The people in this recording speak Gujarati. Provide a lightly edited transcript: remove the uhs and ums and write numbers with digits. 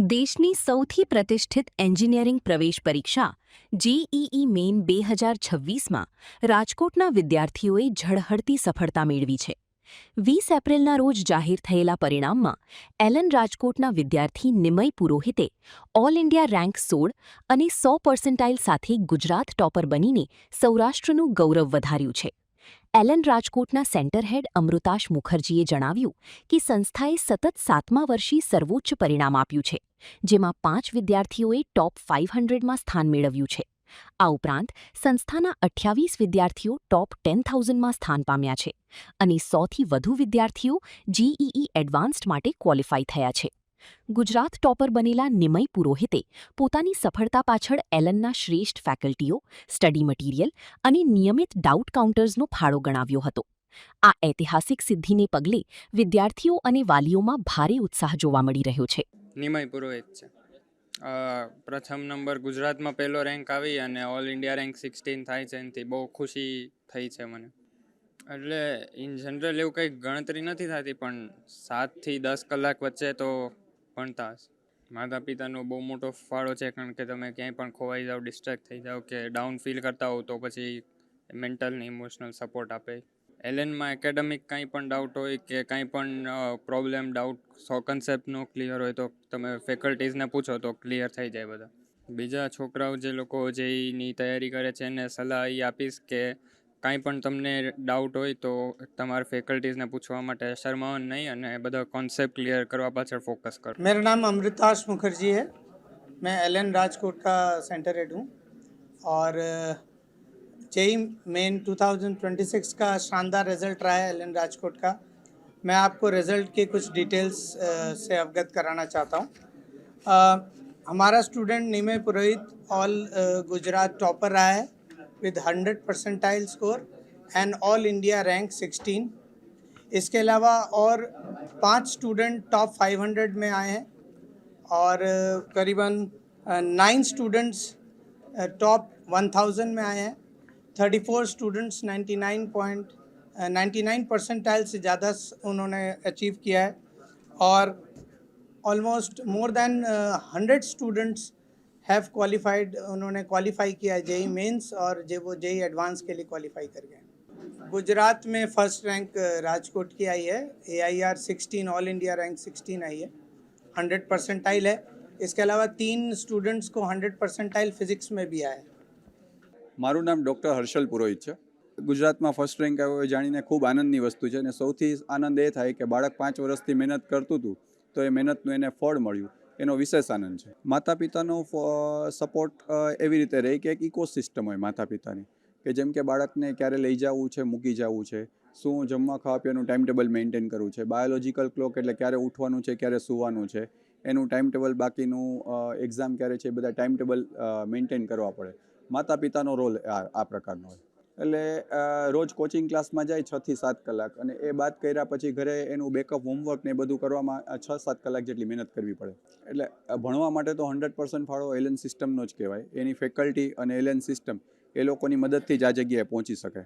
દેશની સૌથી પ્રતિષ્ઠિત એન્જિનિયરિંગ પ્રવેશ પરીક્ષા જેઈઈ મેઇન 2026માં રાજકોટના વિદ્યાર્થીઓએ ઝળહળતી સફળતા મેળવી છે. 20 એપ્રિલના રોજ જાહેર થયેલા પરિણામમાં એલન રાજકોટના વિદ્યાર્થી નિમય પુરોહિતે ઓલ ઇન્ડિયા રેન્ક 16 અને 100% સાથે ગુજરાત ટોપર બનીને સૌરાષ્ટ્રનું ગૌરવ વધાર્યું છે. એલન રાજકોટના સેન્ટર હેડ અમૃતાશ મુખર્જીએ જણાવ્યું કે સંસ્થાએ સતત 7મા વર્ષે સર્વોચ્ચ પરિણામ આપ્યું છે, જેમાં 5 વિદ્યાર્થીઓએ ટોપ 500માં સ્થાન મેળવ્યું છે. આ ઉપરાંત સંસ્થાના 28 વિદ્યાર્થીઓ ટોપ 10,000માં સ્થાન પામ્યા છે અને 100થી વધુ વિદ્યાર્થીઓ જેઈઈ એડવાન્સ્ડ માટે ક્વોલિફાય થયા છે. ગુજરાત ટોપર બનેલા નિમય પુરોહિતે પોતાની સફળતા પાછળ એલનના શ્રેષ્ઠ ફેકલ્ટીઓ, સ્ટડી મટીરિયલ અને નિયમિત ડાઉટ કાઉન્ટર્સનો ફાળો ગણાવ્યો હતો. આ ઐતિહાસિક સિદ્ધિને પગલે વિદ્યાર્થીઓ અને વાલીઓમાં ભારે ઉત્સાહ જોવા મળી રહ્યો છે. નિમય પુરોહિત છે. પ્રથમ નંબર ગુજરાતમાં પહેલો રેન્ક આવી અને ઓલ ઇન્ડિયા રેન્ક 16 થાય છે, એનાથી બહુ ખુશી થઈ છે મને. એટલે ઇન જનરલ એવું કંઈ ગણતરી નથી થતી, પણ 7થી 10 કલાક વચ્ચે તો ભણતા હશે. માતા પિતાનો બહુ મોટો ફાળો છે, કારણ કે તમે ક્યાંય પણ ખોવાઈ જાઓ, ડિસ્ટ્રેક્ટ થઈ જાઓ કે ડાઉન ફીલ કરતા હો તો પછી મેન્ટલ ને ઇમોશનલ સપોર્ટ આપે. એલએનમાં એકેડેમિક કાંઈ પણ ડાઉટ હોય કે કાંઈ પણ પ્રોબ્લેમ ડાઉટ કન્સેપ્ટ નો ક્લિયર હોય તો તમે ફેકલ્ટીઝને પૂછો તો ક્લિયર થઈ જાય બધા. બીજા છોકરાઓ જે લોકો જેઈની તૈયારી કરે છે એને સલાહ એ આપીશ કે કાંઈ પણ તમને ડાઉટ હોય તો તમારા ફેકલ્ટીઝને પૂછવા માટે શરમાવાનું નહીં અને બધા कॉन्सेप्ट क्लियर करवा पाछળ फोकस करो. मेरा नाम अमृताश मुखर्जी है. मैं एलएन राजकोट का सेंटर हेड हूँ और जेई मेन 2026 का शानदार रिजल्ट रहा है एलएन राजकोट का. मैं आपको रिजल्ट के कुछ डिटेल्स से अवगत कराना चाहता हूँ. हमारा स्टूडेंट निमय पुरोहित ऑल गुजरात टॉपर रहा है with 100 percentile score and all India rank 16. इसके अलावा और 5 स्टूडेंट टॉप 500 में आए हैं और करीबन 9 स्टूडेंट्स टॉप 1000 में आए हैं. 34 स्टूडेंट्स 99 परसेंटाइल से ज़्यादा उन्होंने अचीव किया है और almost more than 100 students have qualified. उन्होंने क्वालिफाई किया है जेई मेंस और वो जेई एडवांस के लिए क्वालिफाई कर गए. गुजरात में फर्स्ट रैंक राजकोट की आई है. AIR 16 ऑल इंडिया रैंक 16 आई है. 100 परसेंटाइल है. इसके अलावा 3 स्टूडेंट्स को 100 परसेंटाइल फिजिक्स में भी आया है. મારું નામ ડૉક્ટર હર્ષલ પુરોહિત છે. ગુજરાતમાં ફર્સ્ટ રેન્ક આવ્યો એ જાણીને ખૂબ આનંદની વસ્તુ છે અને સૌથી આનંદ એ થાય કે બાળક 5 વર્ષથી મહેનત કરતું હતું તો એ મહેનતનું એને ફળ મળ્યું, એનો વિશેષ આનંદ છે. માતા પિતાનો સપોર્ટ એવી રીતે રહે કે એક ઇકોસિસ્ટમ હોય માતા પિતાની, કે જેમ કે બાળકને ક્યારે લઈ જવું છે, મૂકી જવું છે, શું જમવા ખાવા પીવાનું ટાઈમ ટેબલ મેન્ટેન કરવું છે, બાયોલોજીકલ ક્લોક એટલે ક્યારે ઉઠવાનું છે, ક્યારે સૂવાનું છે, એનું ટાઈમ ટેબલ, બાકીનું એક્ઝામ ક્યારે છે, એ બધા ટાઈમ ટેબલ મેન્ટેન કરવા પડે. માતા પિતાનો રોલ આ પ્રકારનો હોય. એટલે રોજ કોચિંગ ક્લાસમાં જાય 6 થી 7 કલાક અને એ બાદ કર્યા પછી ઘરે એનું બેકઅપ હોમવર્ક ને બધું કરવામાં 6-7 કલાક જેટલી મહેનત કરવી પડે. એટલે ભણવા માટે તો 100% ફાળો એલએન સિસ્ટમનો જ કહેવાય. એની ફેકલ્ટી અને એલએન સિસ્ટમ એ લોકોની મદદથી જ આ જગ્યાએ પહોંચી શકે.